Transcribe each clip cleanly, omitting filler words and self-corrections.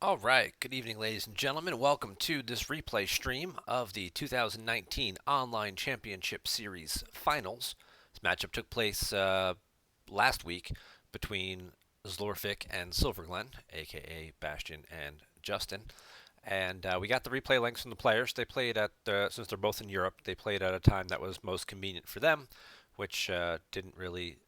All right, good evening, ladies and gentlemen. Welcome to this replay stream of the 2019 Online Championship Series Finals. This matchup took place last week between Zlorfik and Silverglen, aka Bastion and Justin. And we got the replay links from the players. They played at, since they're both in Europe, they played at a time that was most convenient for them, which didn't really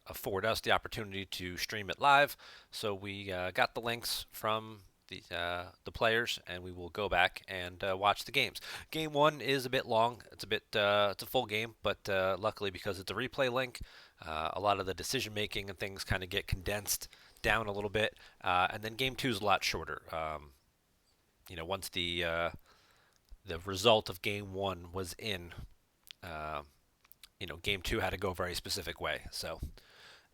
afford us the opportunity to stream it live. So we got the links from the players, and we will go back and watch the games. Game one is a bit long. It's a full game, but luckily because it's a replay link, a lot of the decision making and things kind of get condensed down a little bit. And then game two is a lot shorter. Once the result of game one was in, uh, game two had to go a very specific way. So,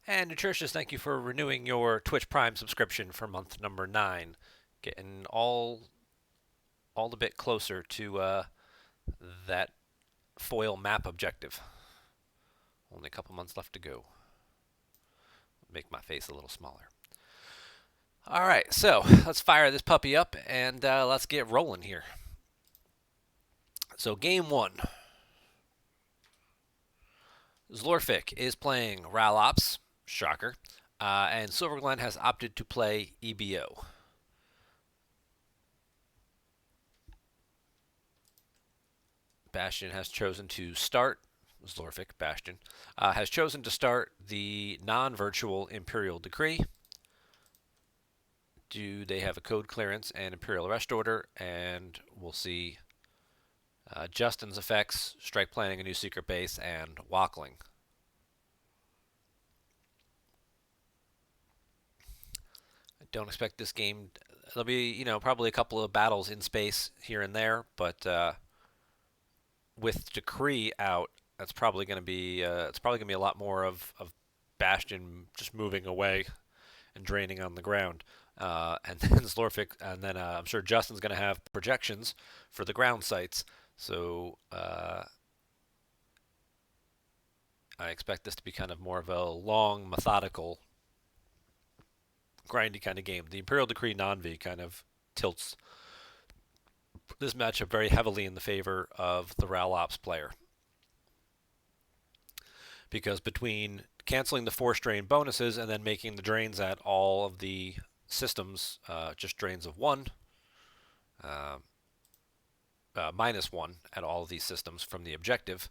and Nutritious, thank you for renewing your Twitch Prime subscription for month number 9, getting all a bit closer to that foil map objective. Only a couple months left to go. Make my face a little smaller. All right, so let's fire this puppy up and let's get rolling here. So game one, Zlorfik is playing Ralops, shocker, and Silverglen has opted to play EBO. Bastion has chosen to start, Zlorfik, Bastion, has chosen to start the non-virtual Imperial Decree. Do they have a code clearance and Imperial Arrest Order? And we'll see Justin's effects, strike planning a new secret base, and wackling. I don't expect this game. There'll be, probably a couple of battles in space here and there, but with Decree out, that's probably going to be a lot more of Bastion just moving away and draining on the ground. And then Zlorfik, and then I'm sure Justin's going to have projections for the ground sites. So I expect this to be kind of more of a long, methodical, grindy kind of game. The Imperial Decree non-V kind of tilts this matchup very heavily in the favor of the Ralops player. Because between canceling the force drain bonuses and then making the drains at all of the systems just drains of 1, uh, -1 at all of these systems from the objective.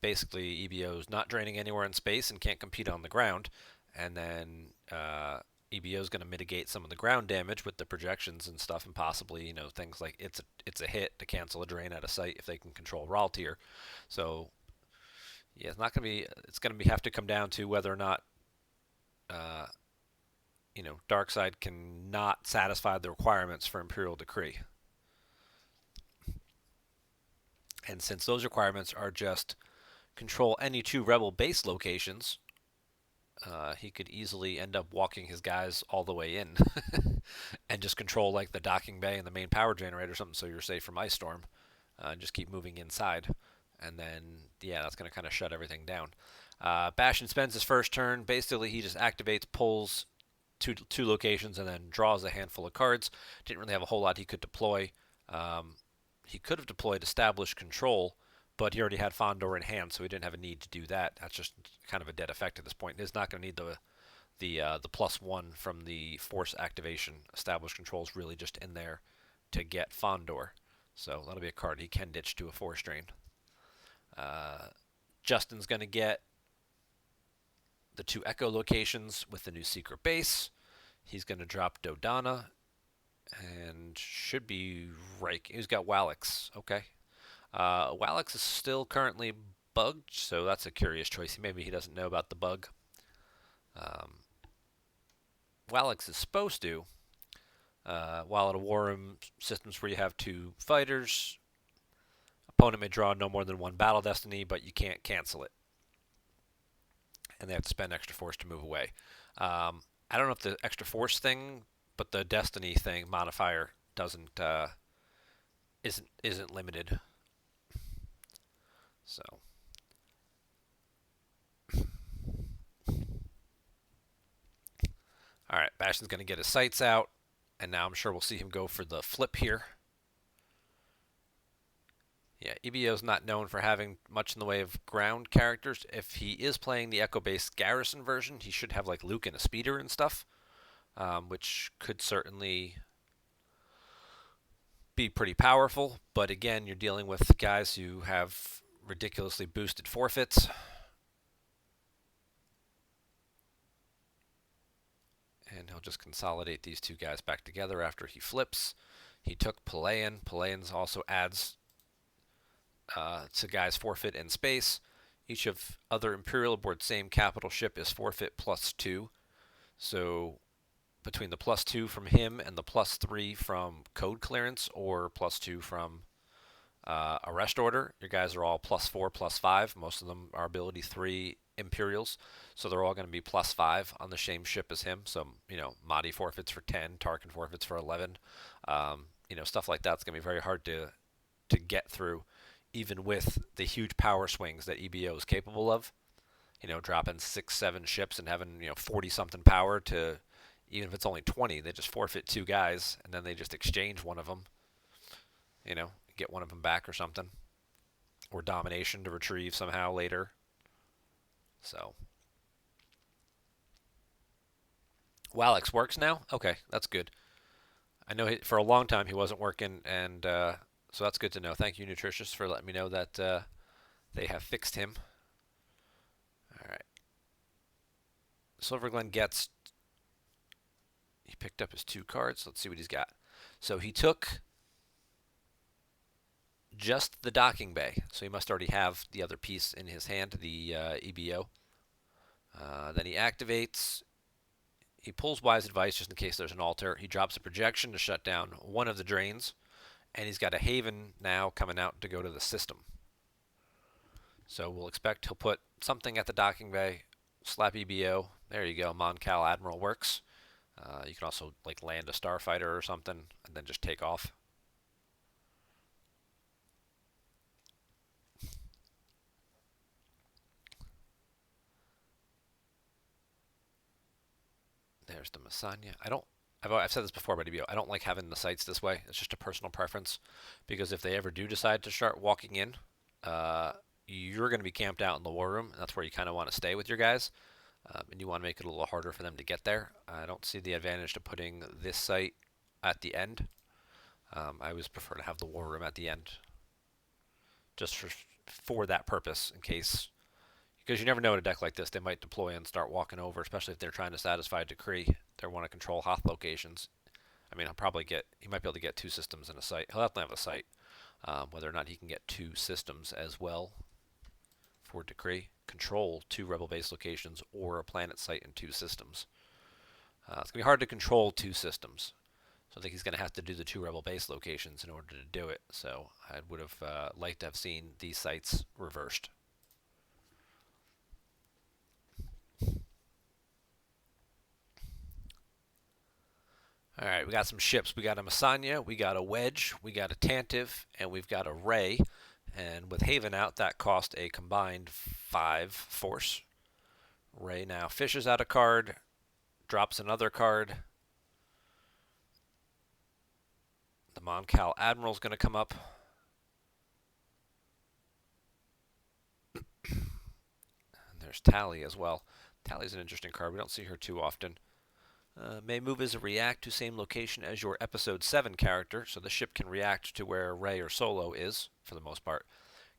Basically, EBO is not draining anywhere in space and can't compete on the ground. And then EBO is going to mitigate some of the ground damage with the projections and stuff, and possibly things like it's a hit to cancel a drain at a site if they can control Raw tier. So yeah, it's not going to be. It's going to have to come down to whether or not uh, Darkseid can not satisfy the requirements for Imperial Decree. And since those requirements are just control any 2 rebel base locations, he could easily end up walking his guys all the way in and just control like the docking bay and the main power generator or something, so you're safe from Ice Storm, and just keep moving inside. And then, yeah, that's going to kind of shut everything down. Bastion spends his first turn. Basically, he just activates, pulls two locations, and then draws a handful of cards. Didn't really have a whole lot he could deploy. He could have deployed Established Control, but he already had Fondor in hand, so he didn't have a need to do that. That's just kind of a dead effect at this point. He's not going to need the +1 from the Force activation. Established Control is really just in there to get Fondor, so that'll be a card he can ditch to a Force drain. Justin's going to get the 2 Echo locations with the new secret base. He's going to drop Dodana and should be right. He's got Wallix. Okay. Wallix is still currently bugged, so that's a curious choice. Maybe he doesn't know about the bug. Wallix is supposed to, while at a war room systems where you have 2 fighters, opponent may draw no more than 1 battle destiny, but you can't cancel it. And they have to spend extra force to move away. I don't know if the extra force thing, but the destiny thing modifier doesn't isn't limited. So all right, Bastion's going to get his sights out, And now I'm sure we'll see him go for the flip here. Yeah, EBO's not known for having much in the way of ground characters. If he is playing the Echo-based Garrison version, he should have like Luke and a speeder and stuff, which could certainly be pretty powerful. But again, you're dealing with guys who have ridiculously boosted forfeits. And he'll just consolidate these two guys back together after he flips. He took Palayan. Palayan's also adds to guys' forfeit and space. Each of other Imperial aboard same capital ship is forfeit +2. So between the +2 from him and the +3 from code clearance or +2 from arrest order, your guys are all +4, +5. Most of them are ability 3 Imperials, so they're all going to be +5 on the same ship as him. So, Mahdi forfeits for 10, Tarkin forfeits for 11. Stuff like that's going to be very hard to get through, even with the huge power swings that EBO is capable of. Dropping 6, 7 ships and having 40 something power to, even if it's only 20, they just forfeit 2 guys and then they just exchange one of them. Get one of them back or something, or domination to retrieve somehow later. So Walex works now. Okay, that's good. I know for a long time he wasn't working, and so that's good to know. Thank you, Nutritious, for letting me know that they have fixed him. All right. Silverglen he picked up his 2 cards. Let's see what he's got. So he took just the docking bay. So he must already have the other piece in his hand, the EBO. Then he activates. He pulls Wise Advice just in case there's an altar. He drops a projection to shut down one of the drains. And he's got a Haven now coming out to go to the system. So we'll expect he'll put something at the docking bay, slap EBO. There you go. Mon Cal Admiral works. You can also like land a starfighter or something and then just take off. There's the Masanya. I've said this before about EBO. I don't like having the sights this way. It's just a personal preference, because if they ever do decide to start walking in, you're going to be camped out in the war room, and that's where you kind of want to stay with your guys, and you want to make it a little harder for them to get there. I don't see the advantage to putting this sight at the end. I always prefer to have the war room at the end, just for that purpose, in case. Because you never know in a deck like this, they might deploy and start walking over, especially if they're trying to satisfy a decree. They want to control Hoth locations. I mean, he might be able to get 2 systems in a site. He'll definitely have a site. Whether or not he can get 2 systems as well for decree. Control 2 rebel base locations or a planet site and 2 systems. It's going to be hard to control 2 systems. So I think he's going to have to do the 2 rebel base locations in order to do it. So I would have liked to have seen these sites reversed. All right, we got some ships. We got a Masanya, we got a Wedge, we got a Tantive, and we've got a Ray. And with Haven out, that cost a combined 5 force. Ray now fishes out a card, drops another card. The Mon Cal Admiral's going to come up. And there's Tally as well. Tally's an interesting card. We don't see her too often. May move as a react to same location as your Episode 7 character, so the ship can react to where Ray or Solo is, for the most part.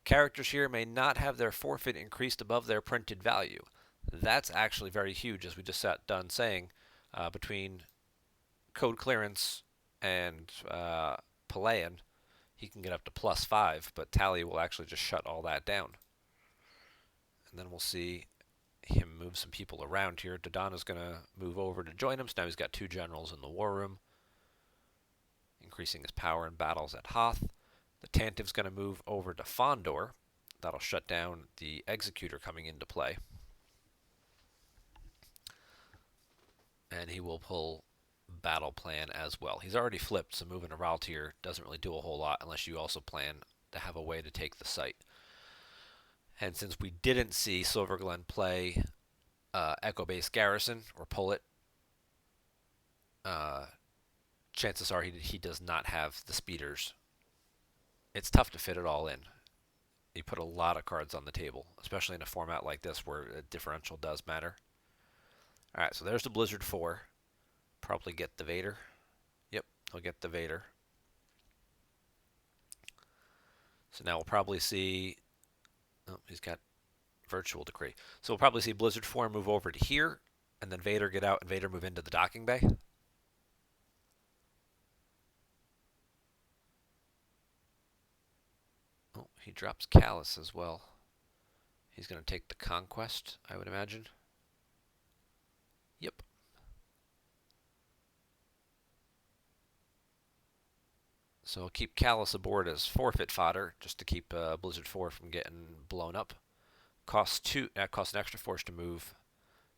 Characters here may not have their forfeit increased above their printed value. That's actually very huge, as we just sat done saying, between code clearance and Palayan, he can get up to +5, but Tally will actually just shut all that down. And then we'll see him move some people around here. Dodonna's going to move over to join him, so now he's got 2 generals in the war room, increasing his power in battles at Hoth. The Tantive's going to move over to Fondor. That'll shut down the Executor coming into play. And he will pull Battle Plan as well. He's already flipped, so moving to Raltier doesn't really do a whole lot unless you also plan to have a way to take the site. And since we didn't see Silverglen play Echo Base Garrison or pull it, chances are he does not have the speeders. It's tough to fit it all in. You put a lot of cards on the table, especially in a format like this where a differential does matter. All right, so there's the Blizzard 4. Probably get the Vader. Yep, he'll get the Vader. So now we'll probably see... Oh, he's got Virtual Decree. So we'll probably see Blizzard 4 move over to here, and then Vader get out and Vader move into the docking bay. Oh, he drops Callus as well. He's going to take the Conquest, I would imagine. Yep. So I'll keep Callus aboard as forfeit fodder, just to keep Blizzard 4 from getting blown up. Costs an extra force to move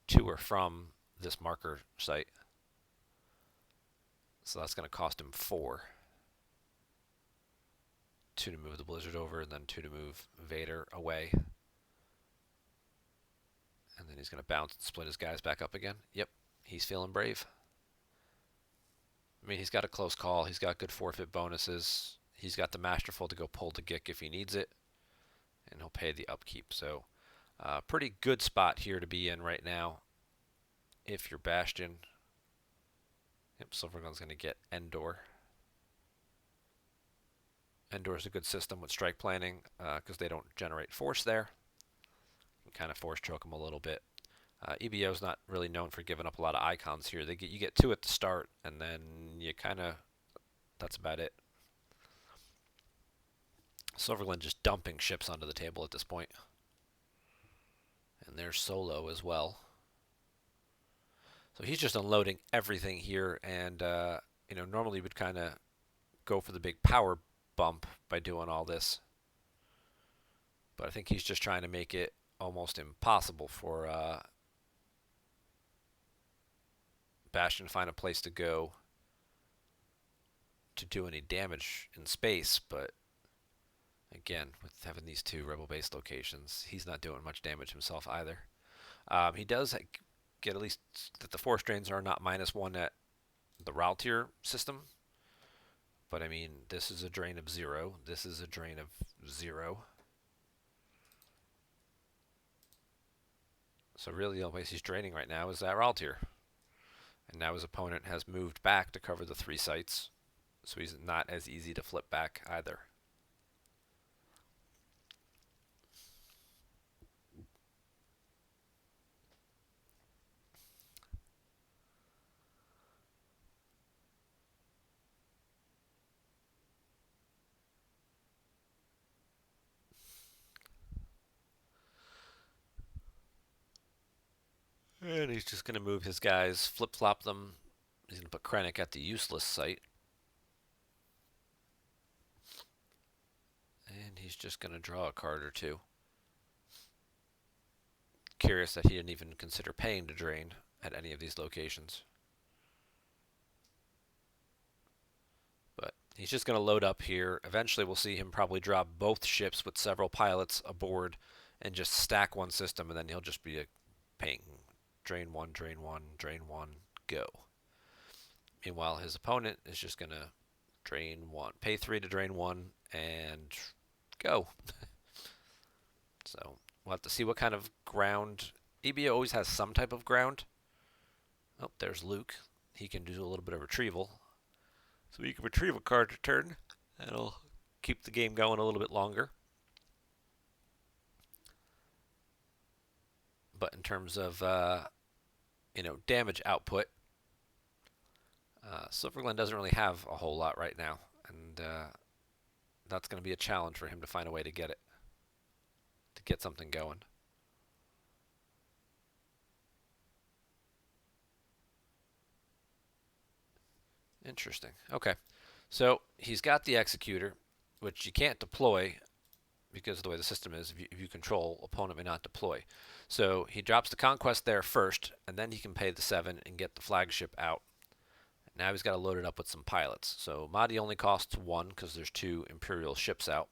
to or from this marker site. So that's going to cost him 4. 2 to move the Blizzard over, and then 2 to move Vader away. And then he's going to bounce and split his guys back up again. Yep, he's feeling brave. I mean, he's got a close call. He's got good forfeit bonuses. He's got the Masterful to go pull the Gick if he needs it. And he'll pay the upkeep. So, pretty good spot here to be in right now. If you're Bastion. Yep, Silverglen's going to get Endor. Endor is a good system with strike planning because they don't generate force there. You can kind of force choke them a little bit. EBO is not really known for giving up a lot of icons here. You get 2 at the start, and then you kind of, that's about it. Silverglen just dumping ships onto the table at this point. And there's Solo as well. So he's just unloading everything here, and normally we'd kind of go for the big power bump by doing all this. But I think he's just trying to make it almost impossible for Bastion to find a place to go to do any damage in space. But again, with having these 2 rebel base locations, he's not doing much damage himself either. He does get at least that the force drains are not -1 at the Ral tier system. But I mean, this is a drain of 0. This is a drain of 0. So really the only place he's draining right now is that Ral tier. And now his opponent has moved back to cover the 3 sites. So he's not as easy to flip back either. And he's just going to move his guys, flip-flop them. He's going to put Krennic at the useless site. And he's just going to draw a card or 2. Curious that he didn't even consider paying to drain at any of these locations. But he's just going to load up here. Eventually we'll see him probably drop both ships with several pilots aboard and just stack one system, and then he'll just be paying drain 1, drain 1, drain 1, go. Meanwhile, his opponent is just going to drain 1, pay 3 to drain 1, and go. So we'll have to see what kind of ground. EBO always has some type of ground. Oh, there's Luke. He can do a little bit of retrieval. So you can retrieve a card a turn. That'll keep the game going a little bit longer. But in terms of damage output, Silverglen doesn't really have a whole lot right now, and that's going to be a challenge for him to find a way to get something going. Interesting. Okay, so he's got the Executor, which you can't deploy because of the way the system is. If you control, opponent may not deploy. So he drops the Conquest there first, and then he can pay the 7 and get the flagship out. Now he's got to load it up with some pilots. So Mahdi only costs 1 because there's 2 Imperial ships out.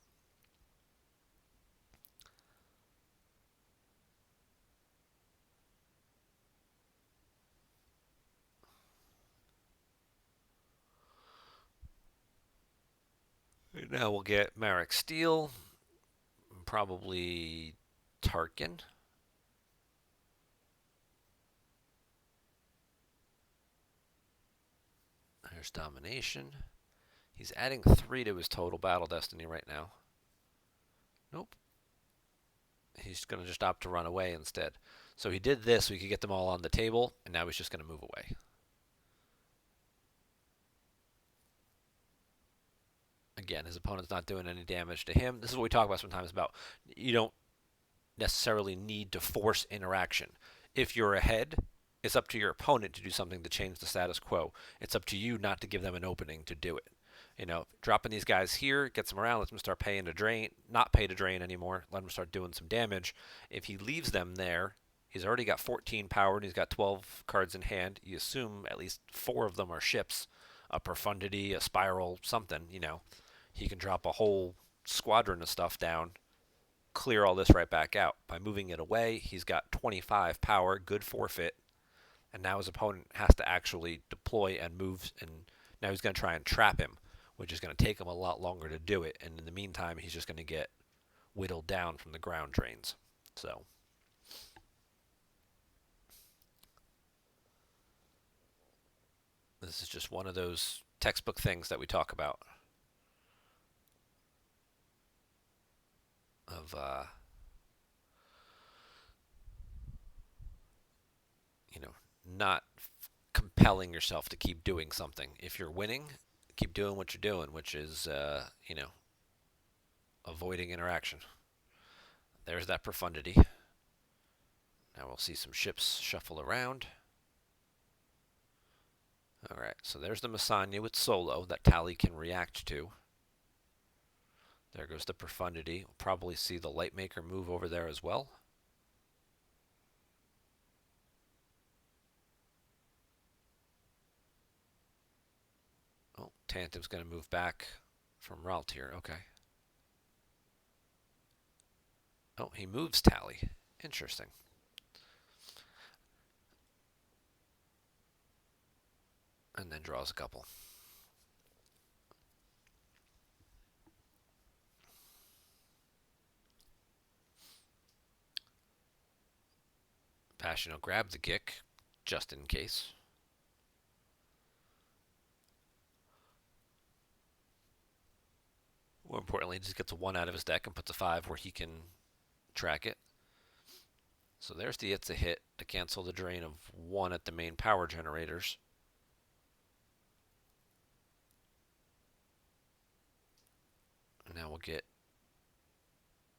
Now we'll get Marek Steel, probably Tarkin. There's Domination. He's adding 3 to his total Battle Destiny right now. Nope. He's going to just opt to run away instead. So he did this so he could get them all on the table, and now he's just going to move away. Again, his opponent's not doing any damage to him. This is what we talk about sometimes about you don't necessarily need to force interaction. If you're ahead, it's up to your opponent to do something to change the status quo. It's up to you not to give them an opening to do it. Dropping these guys here gets them around, lets them start paying to drain, not pay to drain anymore, let them start doing some damage. If he leaves them there, he's already got 14 power and he's got 12 cards in hand. You assume at least 4 of them are ships, a Profundity, a Spiral, something. He can drop a whole squadron of stuff down, clear all this right back out. By moving it away, he's got 25 power, good forfeit, and now his opponent has to actually deploy and move, and now he's going to try and trap him, which is going to take him a lot longer to do it, and in the meantime, he's just going to get whittled down from the ground drains. So this is just one of those textbook things that we talk about of not compelling yourself to keep doing something. If you're winning, keep doing what you're doing, which is avoiding interaction. There's that Profundity. Now we'll see some ships shuffle around. Alright, so there's the Masanya with Solo that Tally can react to. There goes the Profundity. We'll probably see the Lightmaker move over there as well. Oh, Tantum's going to move back from Raltier. Okay. Oh, he moves Tally. Interesting. And then draws a couple. Passion will grab the Gick, just in case. More importantly, he just gets a 1 out of his deck and puts a 5 where he can track it. So there's the It's a Hit to cancel the drain of 1 at the main power generators. And now we'll get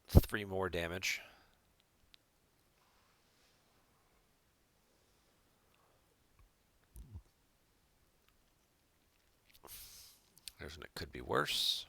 3 more damage. There's an It Could Be Worse.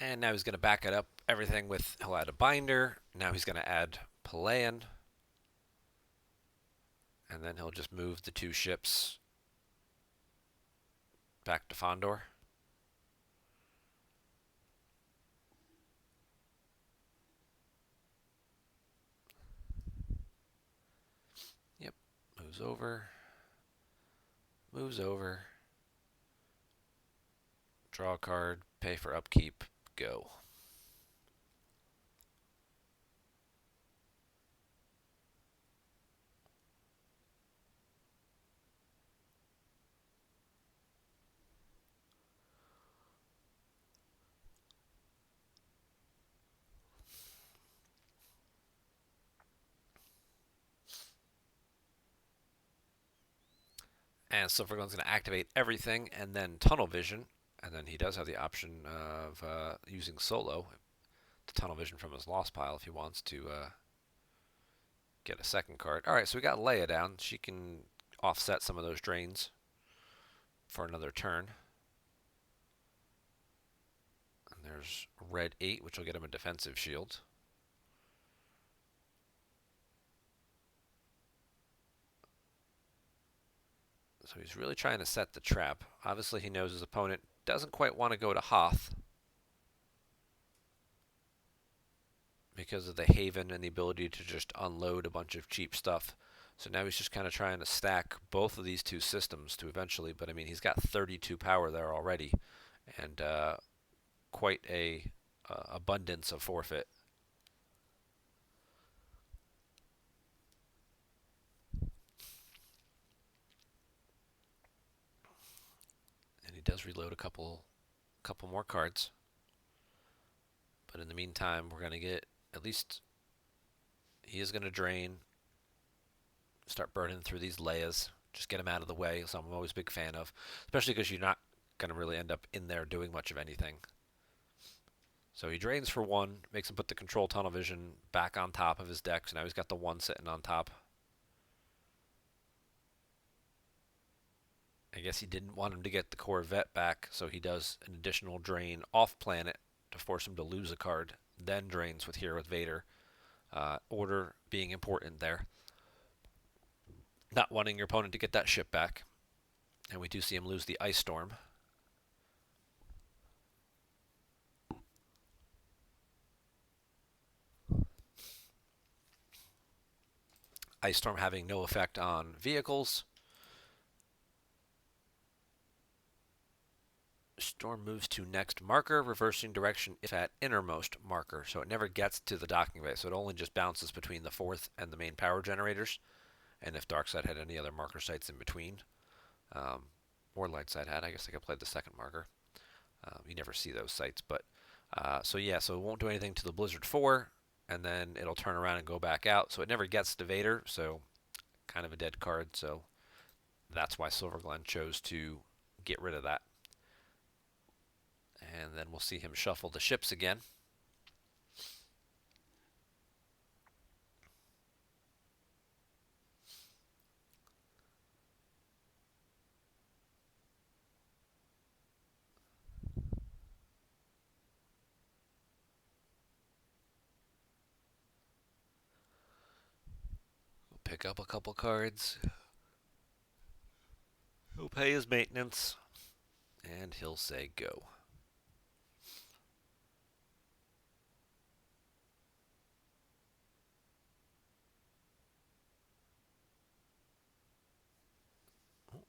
And now he's going to back it up everything with, he'll add a Binder. Now he's going to add Palayan. And then he'll just move the 2 ships back to Fondor. Yep, moves over. Moves over. Draw a card, pay for upkeep, go. And Silverglen's going to activate everything and then Tunnel Vision. And then he does have the option of using Solo to Tunnel Vision from his Lost pile if he wants to get a second card. Alright, so we got Leia down. She can offset some of those drains for another turn. And there's red 8, which will get him a defensive shield. So he's really trying to set the trap. Obviously, he knows his opponent doesn't quite want to go to Hoth because of the Haven and the ability to just unload a bunch of cheap stuff. So now he's just kind of trying to stack both of these two systems to eventually, but I mean, he's got 32 power there already, and quite a abundance of forfeit. And he does reload a couple more cards. But in the meantime, we're going to get, at least he is going to drain, start burning through these Leias, just get him out of the way, so I'm always a big fan of, especially because you're not going to really end up in there doing much of anything. So he drains for one, makes him put the control tunnel vision back on top of his deck, so now he's got the one sitting on top. I guess he didn't want him to get the Corvette back, so he does an additional drain off planet to force him to lose a card, then drains with here with Vader. Order being important there. Not wanting your opponent to get that ship back. And we do see him lose the Ice Storm. Ice Storm having no effect on vehicles. Storm moves to next marker, reversing direction if at innermost marker. So it never gets to the docking bay, so it only just bounces between the fourth and the main power generators. And if Darkside had any other marker sites in between, or Lightside had, I guess I could play the second marker. You never see those sites, but so yeah, so it won't do anything to the Blizzard 4, and then it'll turn around and go back out. So it never gets to Vader, so kind of a dead card. So that's why Silverglen chose to get rid of that. And then we'll see him shuffle the ships again. We'll pick up a couple cards. He'll pay his maintenance, and he'll say go.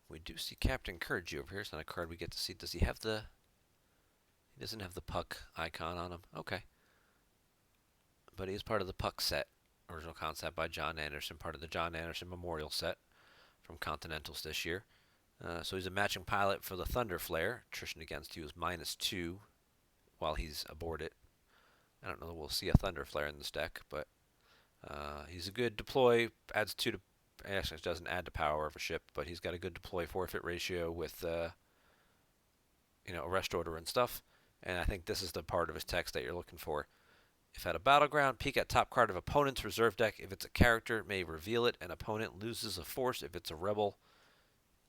We do see Captain Courage over here. It's not a card we get to see. Does he have the... He doesn't have the puck icon on him. Okay. But he is part of the puck set. Original concept by John Anderson. Part of the John Anderson Memorial set from Continentals this year. So he's a matching pilot for the Thunder Flare. Attrition against you is -2 while he's aboard it. I don't know that we'll see a Thunder Flare in this deck, but he's a good deploy. Adds 2 to... Actually, it doesn't add to power of a ship, but he's got a good deploy forfeit ratio with, arrest order and stuff. And I think this is the part of his text that you're looking for. If at a battleground, peek at top card of opponent's reserve deck. If it's a character, may reveal it. An opponent loses a force. If it's a rebel,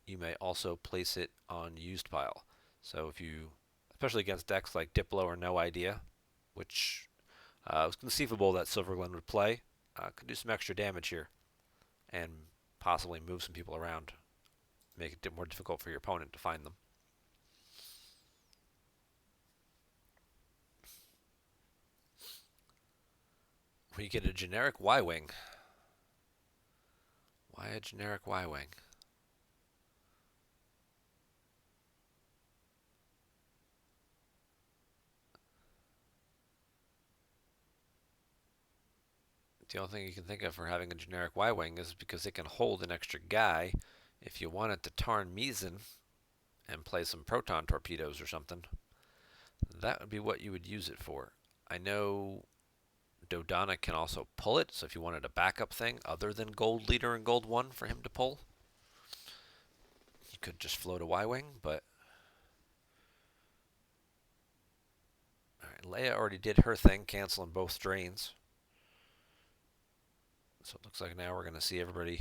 you may also place it on used pile. So if you, especially against decks like Diplo or No Idea, which was conceivable that Silverglen would play, could do some extra damage here and possibly move some people around, make it more difficult for your opponent to find them. We get a generic Y-Wing. Why a generic Y-Wing? The only thing you can think of for having a generic Y-Wing is because it can hold an extra guy. If you wanted to Tarn Mizan and play some proton torpedoes or something, that would be what you would use it for. I know Dodonna can also pull it, so if you wanted a backup thing other than Gold Leader and Gold 1 for him to pull, you could just float a Y-Wing, but... Alright, Leia already did her thing, canceling both drains. So it looks like now we're going to see everybody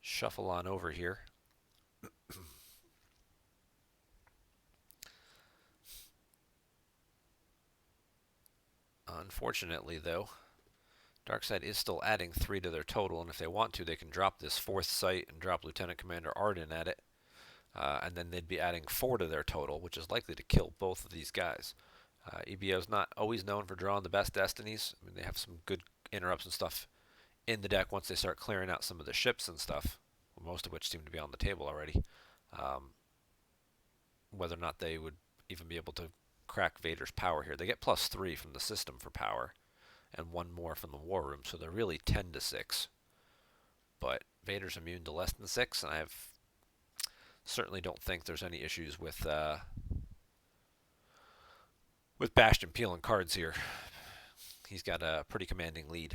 shuffle on over here. Unfortunately, though, Darkside is still adding 3 to their total, and if they want to, they can drop this 4th site and drop Lieutenant Commander Arden at it. And then they'd be adding 4 to their total, which is likely to kill both of these guys. EBO's not always known for drawing the best destinies. I mean, they have some good interrupts and stuff in the deck once they start clearing out some of the ships and stuff, most of which seem to be on the table already. Whether or not they would even be able to crack Vader's power here. They get +3 from the system for power, and 1 more from the war room, so they're really 10 to 6. But Vader's immune to less than 6, and I certainly don't think there's any issues with Bastion peeling cards here. He's got a pretty commanding lead.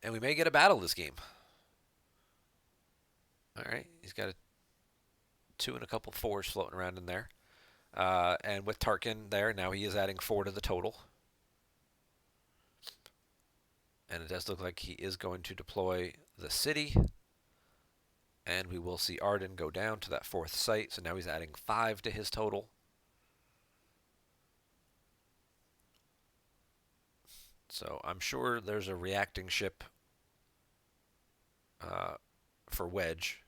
And we may get a battle this game. Alright, he's got a 2 and a couple 4s floating around in there. And with Tarkin there, now he is adding 4 to the total. And it does look like he is going to deploy the city. And we will see Arden go down to that 4th site. So now he's adding 5 to his total. So I'm sure there's a reacting ship for Wedge.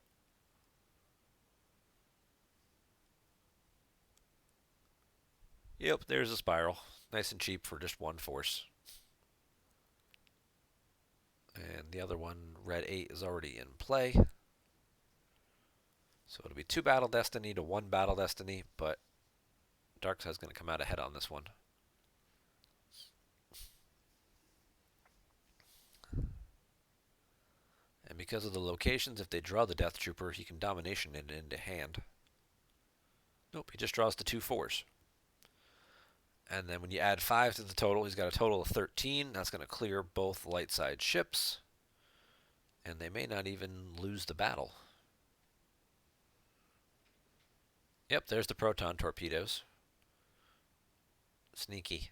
Yep, there's a spiral. Nice and cheap for just 1 force. And the other one, Red 8, is already in play. So it'll be 2 Battle Destiny to 1 Battle Destiny, but Darkside's going to come out ahead on this one. And because of the locations, if they draw the Death Trooper, he can domination it into hand. Nope, he just draws the 2 4s. And then when you add 5 to the total, he's got a total of 13. That's going to clear both light side ships. And they may not even lose the battle. Yep, there's the proton torpedoes. Sneaky.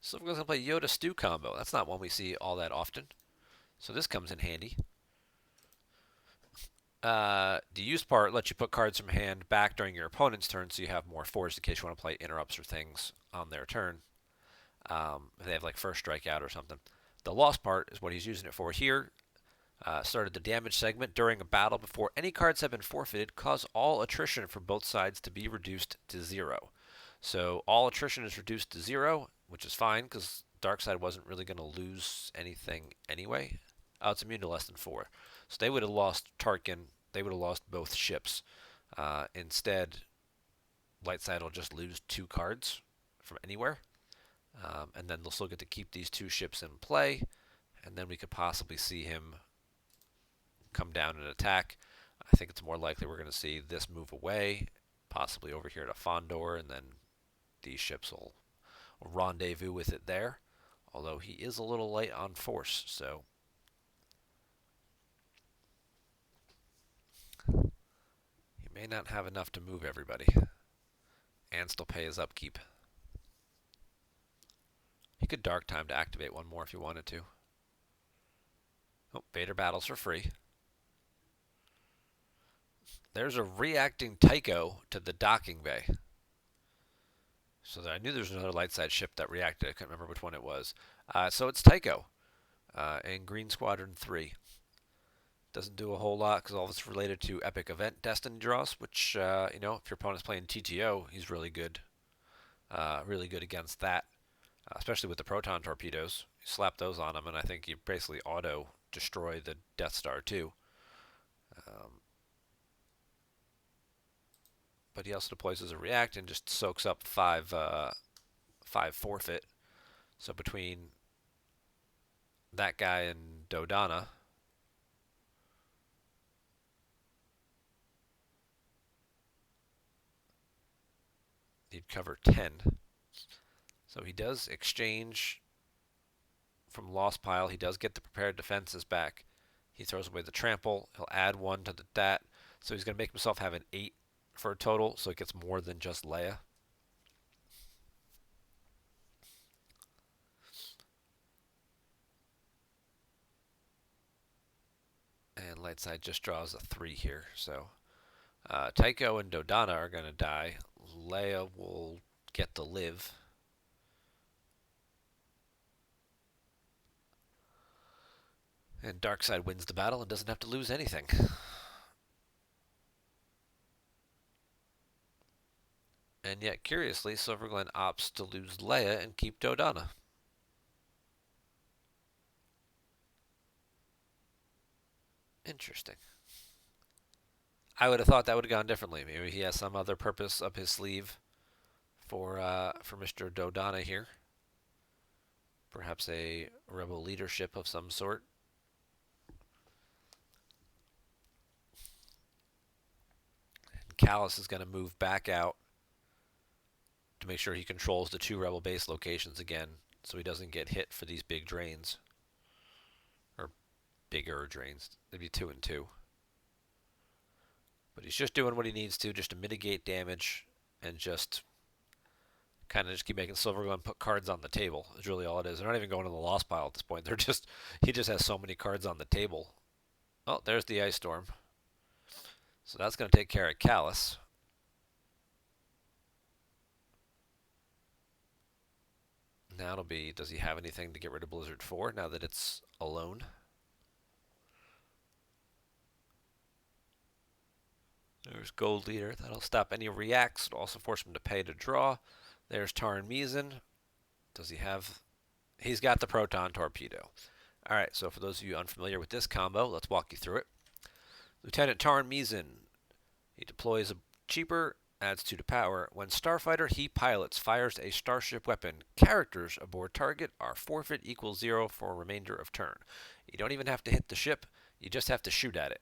Silverglen's going to play Yoda Stew combo. That's not one we see all that often. So this comes in handy. The use part lets you put cards from hand back during your opponent's turn, so you have more force in case you want to play interrupts or things on their turn. If they have like first strike out or something. The lost part is what he's using it for here. Started the damage segment during a battle before any cards have been forfeited. Cause all attrition for both sides to be reduced to 0. So all attrition is reduced to 0, which is fine because Darkside wasn't really going to lose anything anyway. Oh, it's immune to less than 4. So they would have lost Tarkin. They would have lost both ships. Instead, Lightside will just lose 2 cards from anywhere. And then they'll still get to keep these 2 ships in play. And then we could possibly see him come down and attack. I think it's more likely we're going to see this move away, possibly over here to Fondor, and then these ships will rendezvous with it there. Although he is a little light on force, so he may not have enough to move everybody and still pay his upkeep. He could Dark Time to activate 1 more if he wanted to. Oh, Vader battles for free. There's a reacting Tycho to the docking bay. So I knew there was another light side ship that reacted. I couldn't remember which one it was. So it's Tycho in Green Squadron 3. Doesn't do a whole lot because all of it's related to epic event destiny draws, which, if your opponent's playing TTO, he's really good. Really good against that, especially with the proton torpedoes. You slap those on him, and I think you basically auto-destroy the Death Star, too. But he also deploys as a react and just soaks up 5 forfeit. So between that guy and Dodonna, he'd cover 10. So he does exchange from Lost Pile. He does get the prepared defenses back. He throws away the trample. He'll add 1 to that. So he's going to make himself have an 8 for a total, so it gets more than just Leia. And Lightside just draws a 3 here. So Tycho and Dodonna are going to die. Leia will get to live. And Darkseid wins the battle and doesn't have to lose anything. And yet, curiously, Silverglen opts to lose Leia and keep Dodonna. Interesting. I would have thought that would have gone differently. Maybe he has some other purpose up his sleeve for Mr. Dodonna here. Perhaps a rebel leadership of some sort. And Callus is going to move back out to make sure he controls the 2 rebel base locations again, so he doesn't get hit for these big drains. Or bigger drains. Maybe 2 and 2. But he's just doing what he needs to just to mitigate damage and just kind of just keep making Silverglen put cards on the table. Is really all it is. They're not even going to the lost pile at this point. He just has so many cards on the table. Oh, there's the Ice Storm. So that's going to take care of Callus. Now it'll be, does he have anything to get rid of Blizzard 4 now that it's alone? There's Gold Leader. That'll stop any reacts. It'll also force him to pay to draw. There's Tarn Mizan. Does he have... He's got the Proton Torpedo. Alright, so for those of you unfamiliar with this combo, let's walk you through it. Lieutenant Tarn Mizan. He deploys a cheaper, adds 2 to power. When Starfighter he pilots fires a starship weapon, characters aboard target are forfeit equals 0 for remainder of turn. You don't even have to hit the ship. You just have to shoot at it.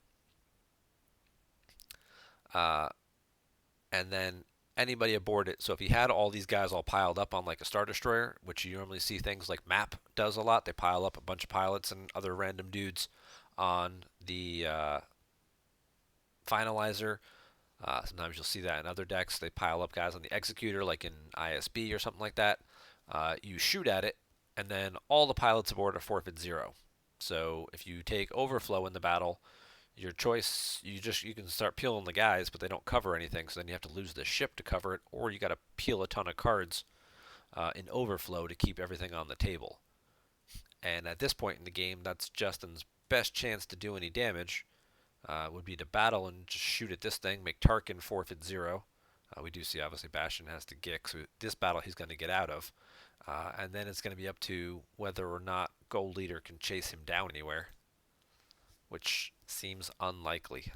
And then anybody aboard it. So if he had all these guys all piled up on like a Star Destroyer, which you normally see things like MAP does a lot, they pile up a bunch of pilots and other random dudes on the Finalizer. Sometimes you'll see that in other decks. They pile up guys on the Executor, like in ISB or something like that. You shoot at it, and then all the pilots aboard are forfeit 0. So if you take Overflow in the battle, your choice, you can start peeling the guys, but they don't cover anything, so then you have to lose the ship to cover it, or you got to peel a ton of cards in Overflow to keep everything on the table. And at this point in the game, that's Justin's best chance to do any damage. Would be to battle and just shoot at this thing, make Tarkin forfeit 0. We do see, obviously, Bastion has to Gick, so this battle he's going to get out of. And then it's going to be up to whether or not Gold Leader can chase him down anywhere, which seems unlikely.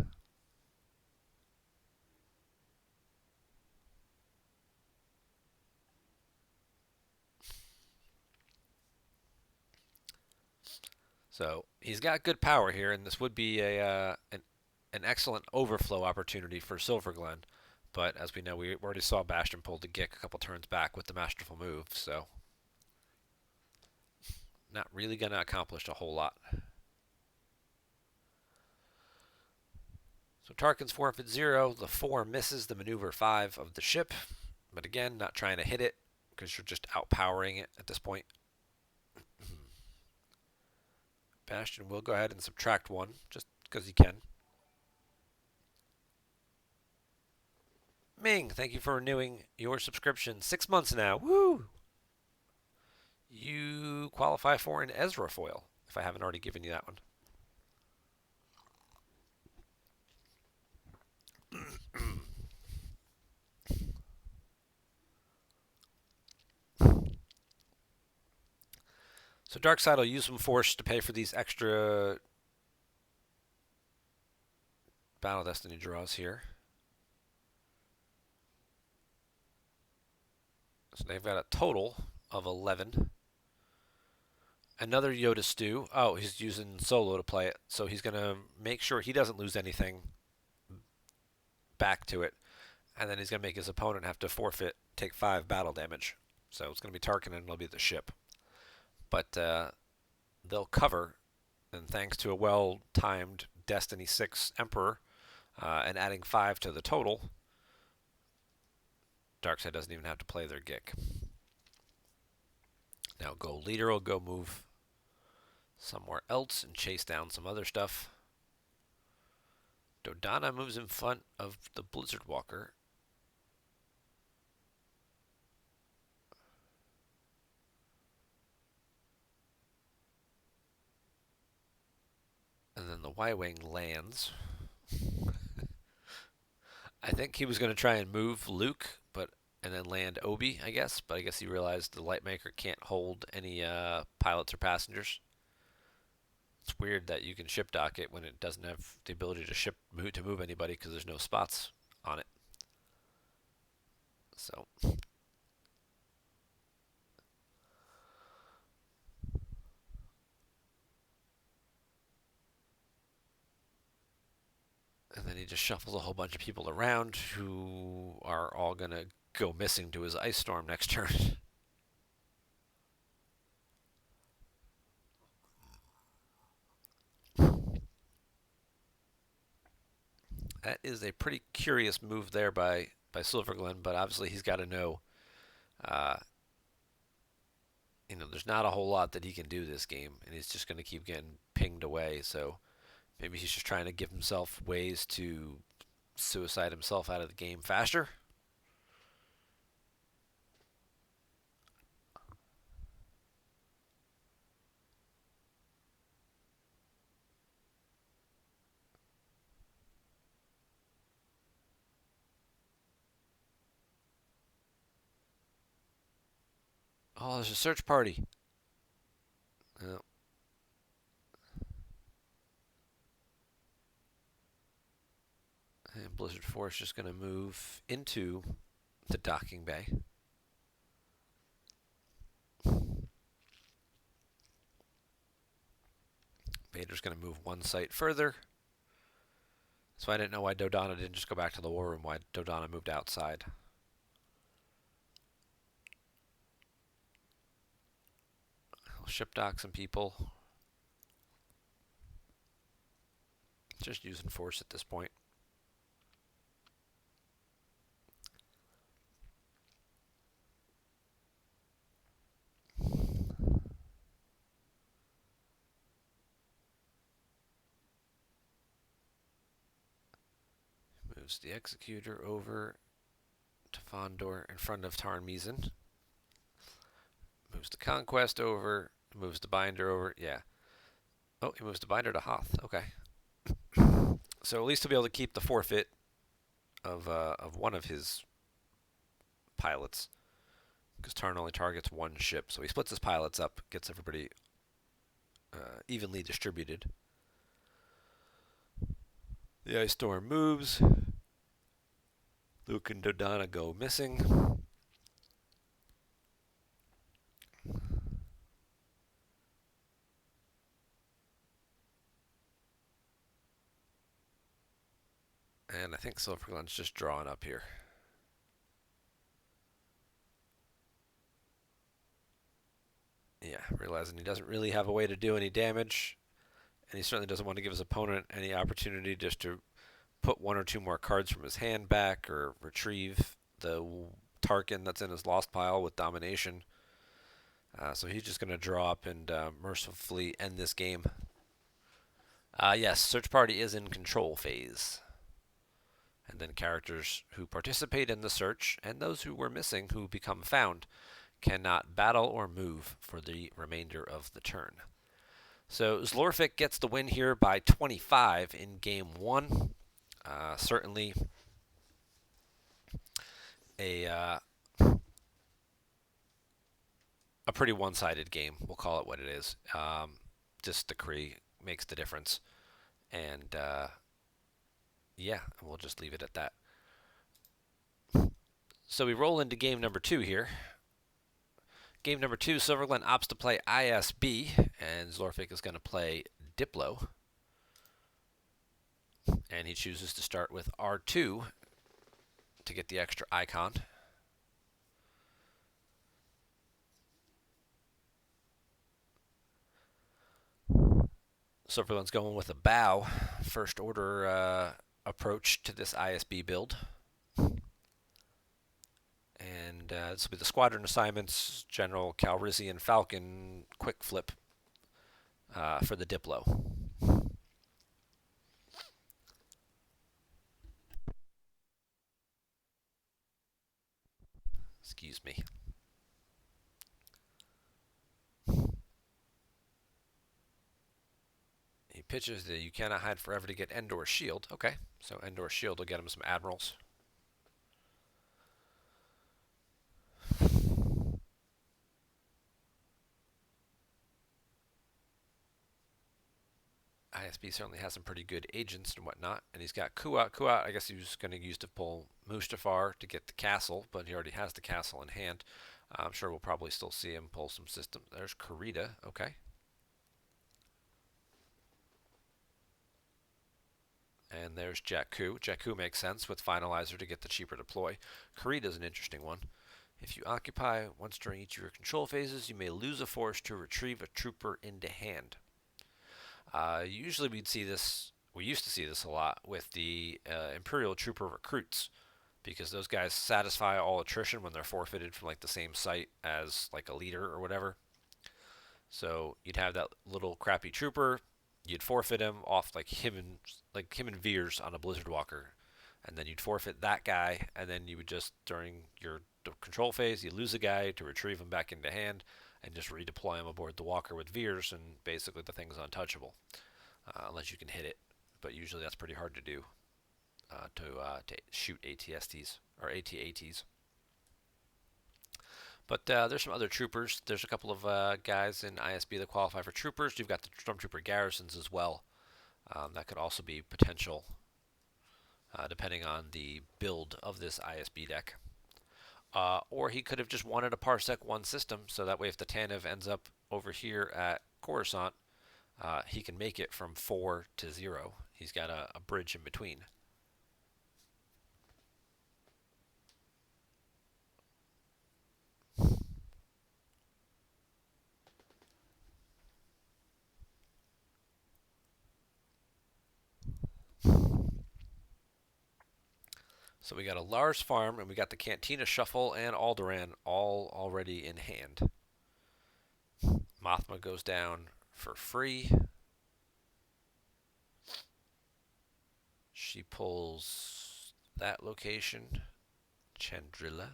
So he's got good power here, and this would be an excellent overflow opportunity for Silverglen. But as we know, we already saw Bastion pull the Gick a couple turns back with the masterful move, so not really going to accomplish a whole lot. So Tarkin's forfeit 0. The 4 misses the maneuver 5 of the ship. But again, not trying to hit it because you're just outpowering it at this point. Bastion will go ahead and subtract 1 just because he can. Ming, thank you for renewing your subscription. 6 months now. Woo! You qualify for an Ezra foil, if I haven't already given you that one. So Darkseid will use some force to pay for these extra Battle Destiny draws here. So they've got a total of 11. Another Yoda Stew. Oh, he's using Solo to play it. So he's going to make sure he doesn't lose anything back to it. And then he's going to make his opponent have to forfeit, take 5 battle damage. So it's going to be Tarkin and it'll be the ship. But they'll cover, and thanks to a well-timed Destiny 6 Emperor and adding 5 to the total, Darkseid doesn't even have to play their Gick. Now Gold Leader will go move somewhere else and chase down some other stuff. Dodonna moves in front of the Blizzard Walker. And then the Y-Wing lands. I think he was going to try and move Luke, and then land Obi, I guess. But I guess he realized the Lightmaker can't hold any pilots or passengers. It's weird that you can ship dock it when it doesn't have the ability to move anybody because there's no spots on it. So, and then he just shuffles a whole bunch of people around who are all gonna go missing to his ice storm next turn. That is a pretty curious move there by Silverglen, but obviously he's got to know, uh, there's not a whole lot that he can do this game, and he's just going to keep getting pinged away. So maybe he's just trying to give himself ways to suicide himself out of the game faster. Oh, there's a search party. Oh. And Blizzard Force just going to move into the docking bay. Vader's going to move one site further. So I didn't know why Dodonna didn't just go back to the war room, why Dodonna moved outside. I'll ship dock some people. Just using force at this point. Moves the Executor over to Fondor in front of Tarn Miezen. Moves the Conquest over. Moves the Binder over. Yeah. Oh, he moves the Binder to Hoth. Okay. So at least he'll be able to keep the forfeit of one of his pilots, because Tarn only targets one ship. So he splits his pilots up, gets everybody evenly distributed. The Ice Storm moves. Luke and Dodonna go missing. And I think Silverglen's just drawing up here. Yeah, realizing he doesn't really have a way to do any damage, and he certainly doesn't want to give his opponent any opportunity just to put one or two more cards from his hand back or retrieve the Tarkin that's in his lost pile with domination. So he's just going to draw up and mercifully end this game. Yes, Search Party is in control phase. And then characters who participate in the search and those who were missing who become found cannot battle or move for the remainder of the turn. So Zlorfik gets the win here by 25 in game 1. Certainly a pretty one-sided game. We'll call it what it is. Just the Kree makes the difference. And yeah, we'll just leave it at that. So we roll into game number 2 here. Game number 2, Silverglen opts to play ISB, and Zlorfik is going to play Diplo. And he chooses to start with R2 to get the extra icon. Silverglen's going with a bow, first order approach to this ISB build. And this will be the squadron assignments, General Calrissian Falcon quick flip for the Diplo. Excuse me. He pitches that you cannot hide forever to get Endor Shield. Okay, so Endor Shield will get him some Admirals. ISB certainly has some pretty good agents and whatnot, and he's got Kuat. Kuat, I guess he was going to use to pull Mustafar to get the castle, but he already has the castle in hand. I'm sure we'll probably still see him pull some systems. There's Karita, okay. And there's Jakku. Jakku makes sense with Finalizer to get the cheaper deploy. Karita's an interesting one. If you occupy once during each of your control phases, you may lose a force to retrieve a trooper into hand. Usually we used to see this a lot with the Imperial Trooper recruits, because those guys satisfy all attrition when they're forfeited from like the same site as like a leader or whatever. So you'd have that little crappy trooper, you'd forfeit him off like him and Veers on a Blizzard Walker, and then you'd forfeit that guy, and then you would just during your control phase you lose a guy to retrieve him back into hand, and just redeploy him aboard the Walker with Veers, and basically the thing's untouchable unless you can hit it. But usually that's pretty hard to do to shoot ATSTs or AT-ATs. But there's some other troopers. There's a couple of guys in ISB that qualify for troopers. You've got the Stormtrooper garrisons as well. That could also be potential depending on the build of this ISB deck. Or he could have just wanted a Parsec 1 system, so that way if the Tanev ends up over here at Coruscant, he can make it from 4 to 0. He's got a bridge in between. So we got a Lars farm, and we got the Cantina Shuffle and Alderaan all already in hand. Mothma goes down for free. She pulls that location, Chandrila. I'm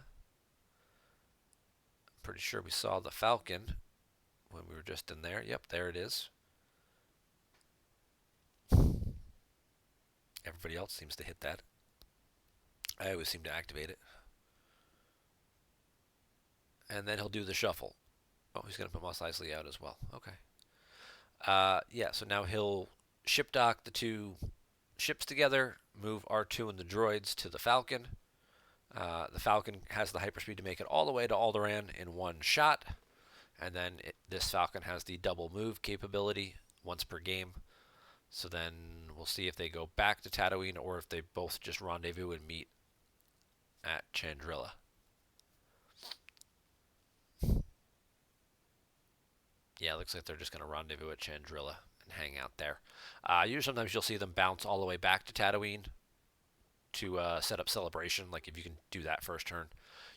pretty sure we saw the Falcon when we were just in there. Yep, there it is. Everybody else seems to hit that. I always seem to activate it. And then he'll do the shuffle. Oh, he's going to put Mos Eisley out as well. Okay. Yeah, so now he'll ship dock the two ships together, move R2 and the droids to the Falcon. The Falcon has the hyperspeed to make it all the way to Alderaan in one shot. And then this Falcon has the double move capability once per game. So then we'll see if they go back to Tatooine or if they both just rendezvous and meet at Chandrila. Yeah, it looks like they're just going to rendezvous at Chandrila and hang out there. Usually sometimes you'll see them bounce all the way back to Tatooine to set up Celebration. Like if you can do that first turn,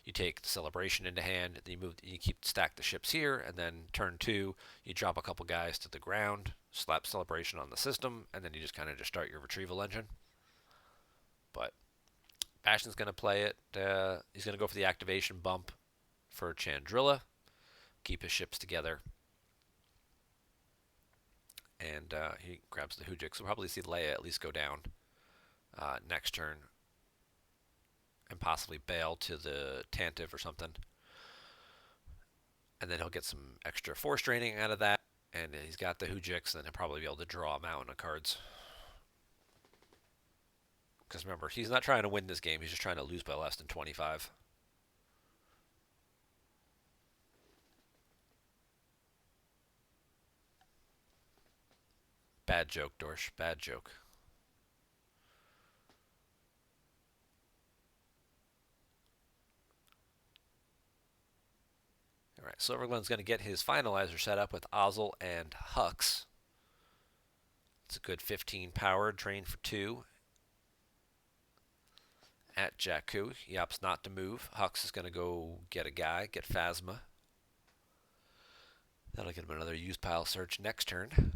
you take the Celebration into hand, then you keep stack the ships here, and then turn 2, you drop a couple guys to the ground, slap Celebration on the system, and then you just kind of just start your retrieval engine. But Bastion's going to play it. He's going to go for the activation bump for Chandrila, keep his ships together. And he grabs the Hujik. So we'll probably see Leia at least go down next turn and possibly bail to the Tantive or something. And then he'll get some extra force draining out of that. And he's got the Hujiks, and then he'll probably be able to draw a mountain of cards. Because remember, he's not trying to win this game. He's just trying to lose by less than 25. Bad joke, Dorsch. Bad joke. All right, Silverglen's going to get his finalizer set up with Ozzel and Hux. It's a good 15 power, drain for 2. At Jakku, he opts not to move. Hux is going to go get a guy, get Phasma. That'll get him another use pile search next turn.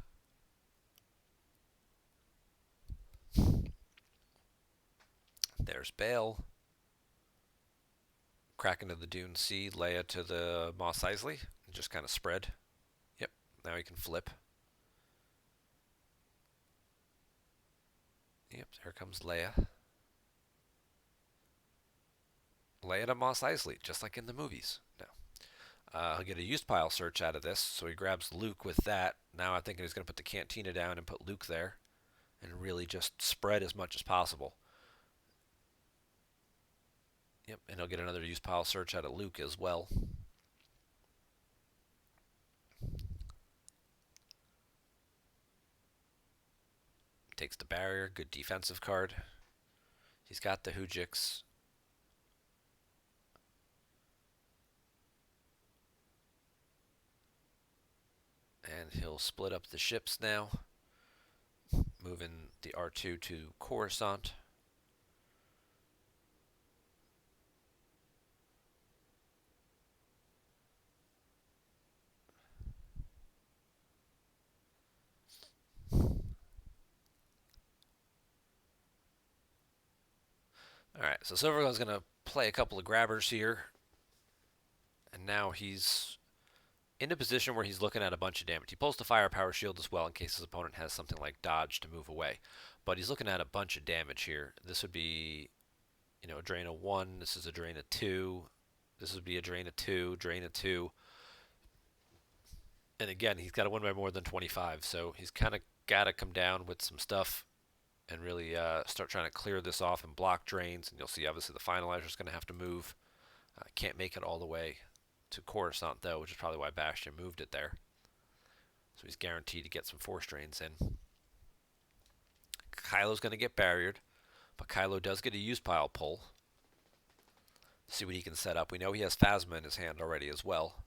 There's Bale. Crack into the Dune C, Leia to the Mos Eisley, and just kind of spread. Yep, now he can flip. Yep, there comes Leia. Leia to Mos Eisley, just like in the movies. No. He'll get a used pile search out of this, so he grabs Luke with that. Now I think he's going to put the cantina down and put Luke there and really just spread as much as possible. Yep, and he'll get another used pile search out of Luke as well. Takes the barrier, good defensive card. He's got the Hujix. And he'll split up the ships now, moving the R2 to Coruscant. Alright, so Silverglen's going to play a couple of grabbers here. And now he's in a position where he's looking at a bunch of damage. He pulls the firepower shield as well in case his opponent has something like dodge to move away. But he's looking at a bunch of damage here. This would be, a drain of 1. This is a drain of 2. This would be a drain of 2, drain of 2. And again, he's got to win by more than 25. So he's kind of got to come down with some stuff and really start trying to clear this off and block drains. And you'll see, obviously, the finalizer is going to have to move. Can't make it all the way to Coruscant, though, which is probably why Bastion moved it there. So he's guaranteed to get some force drains in. Kylo's going to get barriered, but Kylo does get a use pile pull. See what he can set up. We know he has Phasma in his hand already as well.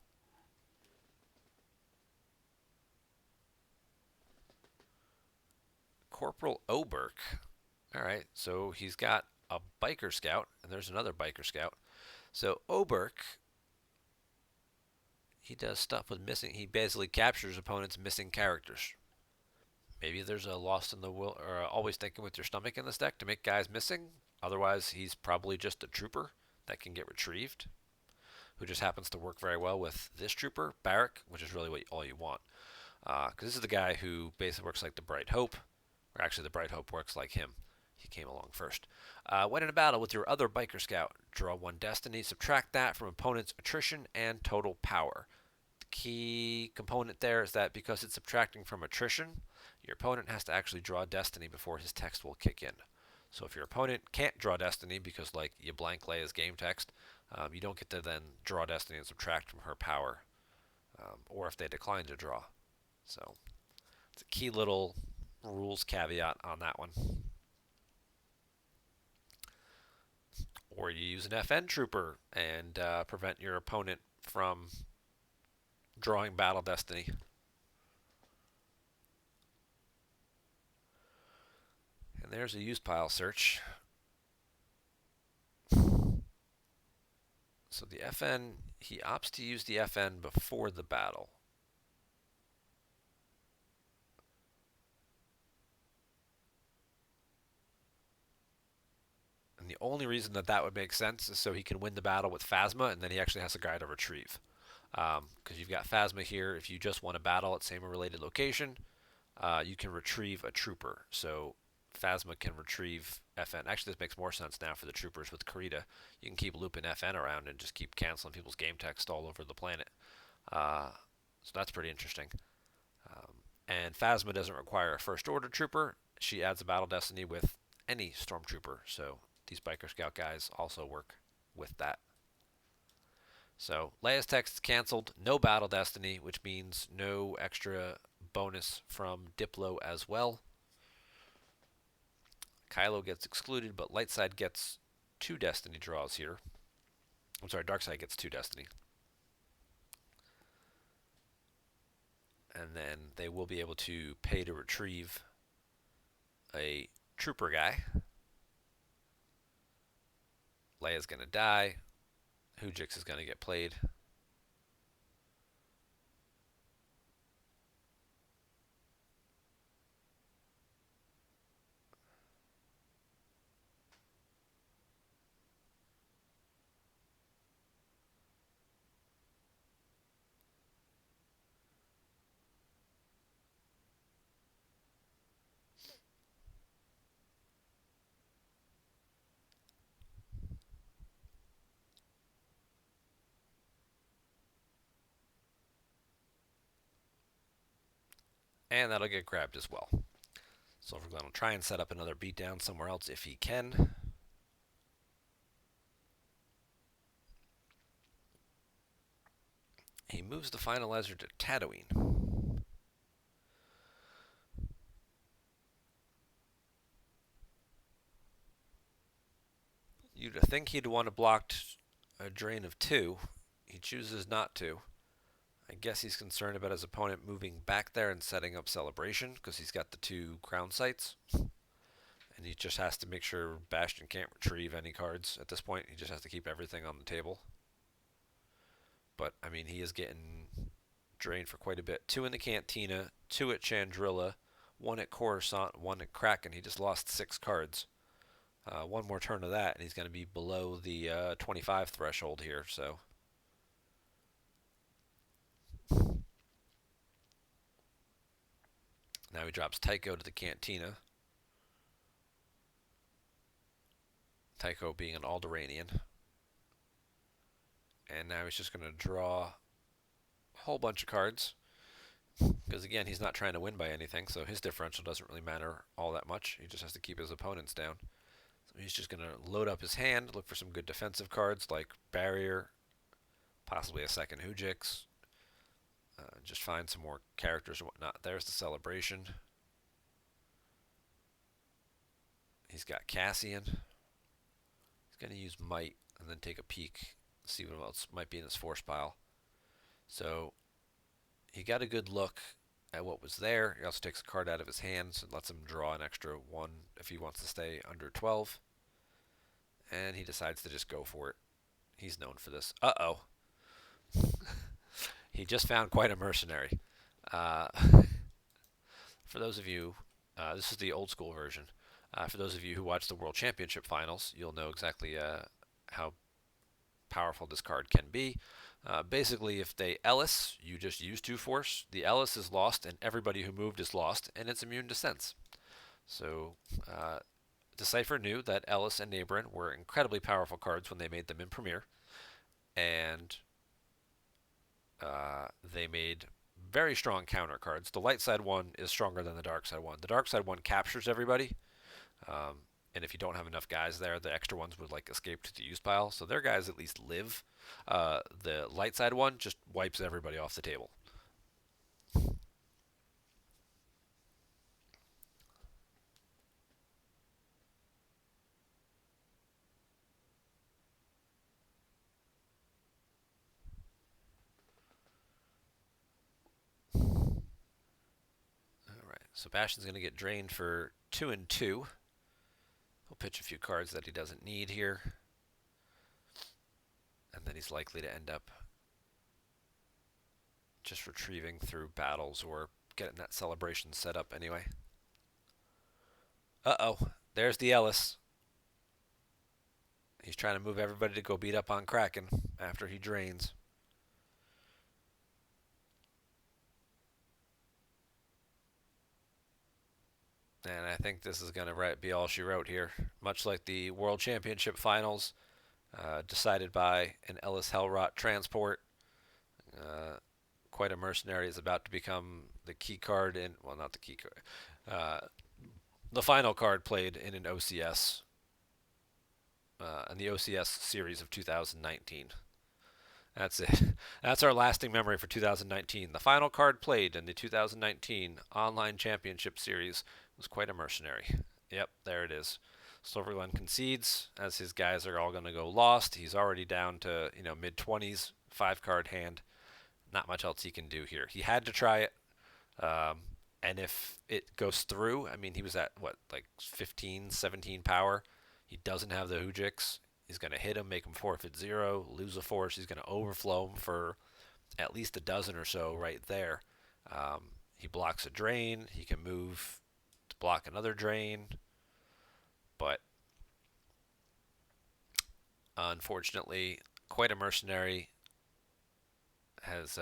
Corporal Oberk. All right, so he's got a biker scout, and there's another biker scout. So Oberk, he does stuff with missing. He basically captures opponents' missing characters. Maybe there's a lost in the will, or always thinking with your stomach in this deck to make guys missing. Otherwise, he's probably just a trooper that can get retrieved, who just happens to work very well with this trooper, Barrack, which is really all you want. Because this is the guy who basically works like the Bright Hope, or actually the Bright Hope works like him. He came along first. When in a battle with your other biker scout, draw 1 destiny, subtract that from opponent's attrition and total power. The key component there is that because it's subtracting from attrition, your opponent has to actually draw destiny before his text will kick in. So if your opponent can't draw destiny because, like, you blank Leia's game text, you don't get to then draw destiny and subtract from her power, or if they decline to draw. So it's a key little rules caveat on that one. Or you use an FN trooper and prevent your opponent from drawing battle destiny. And there's a use pile search. So the FN, he opts to use the FN before the battle. And the only reason that would make sense is so he can win the battle with Phasma, and then he actually has a guy to retrieve. Because you've got Phasma here. If you just won a battle at same or related location, you can retrieve a trooper. So Phasma can retrieve FN. Actually, this makes more sense now for the troopers with Karita. You can keep looping FN around and just keep canceling people's game text all over the planet. So that's pretty interesting. And Phasma doesn't require a first order trooper. She adds a battle destiny with any stormtrooper. So these biker scout guys also work with that. So Leia's text is canceled. No battle destiny, which means no extra bonus from Diplo as well. Kylo gets excluded, but Lightside gets 2 destiny draws here. I'm sorry, Darkside gets 2 destiny. And then they will be able to pay to retrieve a trooper guy. Leia's going to die. Hujix is going to get played. And that'll get grabbed as well. Silverglen will try and set up another beatdown somewhere else if he can. He moves the finalizer to Tatooine. You'd think he'd want to block a drain of 2. He chooses not to. I guess he's concerned about his opponent moving back there and setting up celebration because he's got the 2 crown sites. And he just has to make sure Bastion can't retrieve any cards at this point. He just has to keep everything on the table. But, I mean, he is getting drained for quite a bit. 2 in the Cantina, 2 at Chandrilla, 1 at Coruscant, 1 at Kraken. He just lost 6 cards. One more turn of that, and he's going to be below the 25 threshold here. So now he drops Tycho to the Cantina. Tycho being an Alderaanian. And now he's just going to draw a whole bunch of cards. Because again, he's not trying to win by anything, so his differential doesn't really matter all that much. He just has to keep his opponents down. So he's just going to load up his hand, look for some good defensive cards like Barrier, possibly a second Hujix. Just find some more characters and whatnot. There's the celebration. He's got Cassian. He's going to use Might and then take a peek, see what else might be in his force pile. So he got a good look at what was there. He also takes a card out of his hands and lets him draw an extra 1 if he wants to stay under 12. And he decides to just go for it. He's known for this. Uh-oh. He just found quite a mercenary. For those of you, this is the old school version. For those of you who watch the World Championship Finals, you'll know exactly how powerful this card can be. Basically, if they Ellis, you just use 2 force. The Ellis is lost, and everybody who moved is lost, and it's immune to sense. So, Decipher knew that Ellis and Nabrin were incredibly powerful cards when they made them in Premier, and they made very strong counter cards. The light side one is stronger than the dark side one. The dark side one captures everybody, and if you don't have enough guys there, the extra ones would like escape to the use pile. So their guys at least live. The light side one just wipes everybody off the table. All right, so Bastion's going to get drained for 2 and 2. He'll pitch a few cards that he doesn't need here. And then he's likely to end up just retrieving through battles or getting that celebration set up anyway. Uh-oh, there's the Ellis. He's trying to move everybody to go beat up on Kraken after he drains. And I think this is going to be all she wrote here. Much like the World Championship Finals, decided by an Ellis Hellrot transport. Quite a Mercenary is about to become the key card in, well, not the key card, the final card played in an OCS, in the OCS series of 2019. That's it. That's our lasting memory for 2019. The final card played in the 2019 Online Championship Series was quite a Mercenary. Yep, there it is. Silverglen concedes as his guys are all going to go lost. He's already down to mid-20s, 5-card hand. Not much else he can do here. He had to try it, and if it goes through, I mean, he was at what, like 15, 17 power. He doesn't have the Hujix. He's going to hit him, make him forfeit 0, lose a force. He's going to overflow him for at least a dozen or so right there. He blocks a drain. He can move to block another drain. But unfortunately, quite a Mercenary has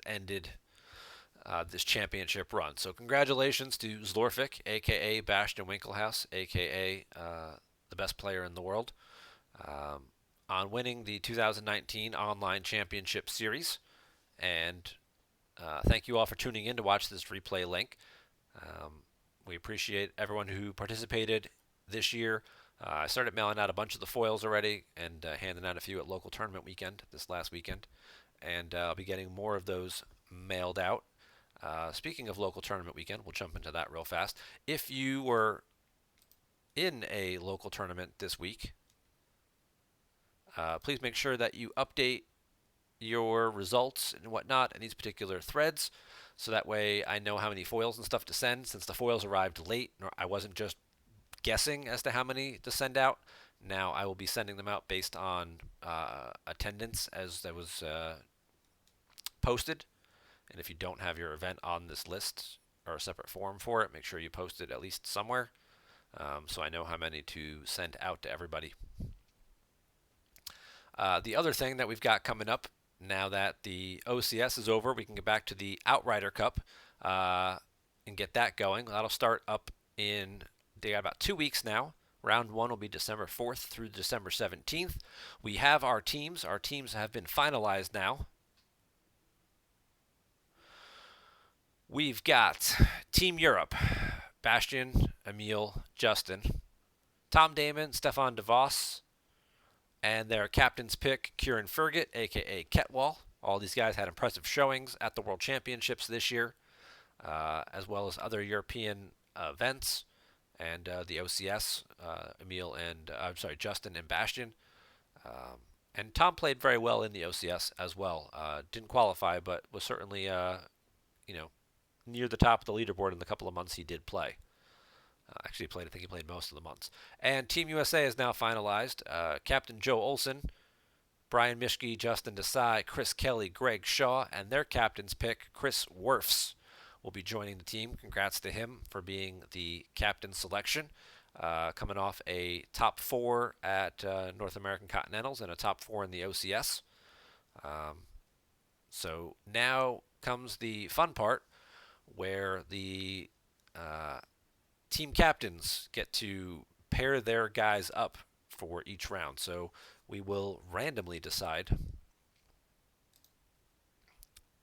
ended this championship run. So congratulations to Zlorfik, a.k.a. Bastion Winklehouse, a.k.a. The best player in the world, on winning the 2019 Online Championship Series. And Thank you all for tuning in to watch this replay link. We appreciate everyone who participated this year. I started mailing out a bunch of the foils already and handing out a few at local tournament weekend this last weekend. And I'll be getting more of those mailed out. Speaking of local tournament weekend, we'll jump into that real fast. If you were in a local tournament this week, please make sure that you update your results and whatnot in these particular threads, so that way I know how many foils and stuff to send. Since the foils arrived late, I wasn't just guessing as to how many to send out. Now I will be sending them out based on attendance as that was posted. And if you don't have your event on this list or a separate form for it, make sure you post it at least somewhere, so I know how many to send out to everybody. The other thing that we've got coming up, now that the OCS is over, we can get back to the Outrider Cup and get that going. That'll start up in about 2 weeks now. Round 1 will be December 4th through December 17th. We have our teams. Our teams have been finalized now. We've got Team Europe, Bastian, Emil, Justin, Tom Damon, Stefan DeVos, and their captain's pick, Kieran Ferget, a.k.a. Ketwall. All these guys had impressive showings at the World Championships this year, as well as other European events, and the OCS, Justin and Bastian. And Tom played very well in the OCS as well. Didn't qualify, but was certainly, near the top of the leaderboard in the couple of months he did play. I think he played most of the months. And Team USA is now finalized. Captain Joe Olson, Brian Mischke, Justin Desai, Chris Kelly, Greg Shaw, and their captain's pick, Chris Werfs, will be joining the team. Congrats to him for being the captain selection, coming off a top 4 at North American Continentals and a top 4 in the OCS. So now comes the fun part, where the team captains get to pair their guys up for each round. So we will randomly decide.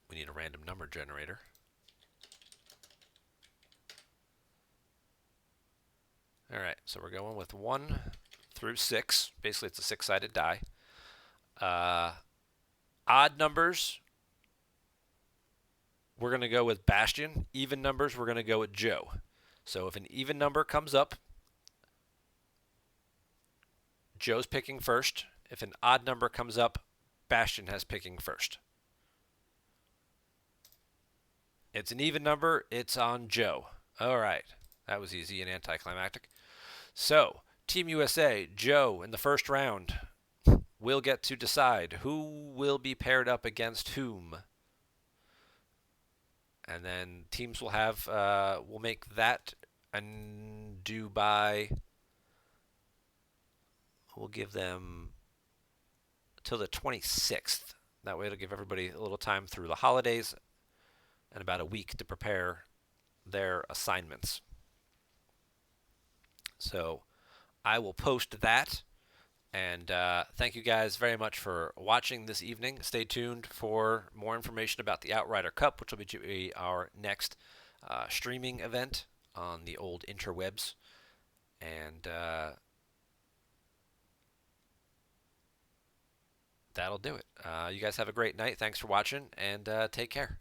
We need a random number generator. All right, so we're going with 1 through 6. Basically, it's a 6-sided die. Odd numbers, we're going to go with Bastian. Even numbers, we're going to go with Joe. So if an even number comes up, Joe's picking first. If an odd number comes up, Bastian has picking first. It's an even number, it's on Joe. All right, that was easy and anticlimactic. So, Team USA, Joe, in the first round, will get to decide who will be paired up against whom. And then teams will have, we'll make that due by, we'll give them till the 26th. That way it'll give everybody a little time through the holidays and about a week to prepare their assignments. So I will post that. And thank you guys very much for watching this evening. Stay tuned for more information about the Outrider Cup, which will be our next streaming event on the old interwebs. And that'll do it. You guys have a great night. Thanks for watching, and take care.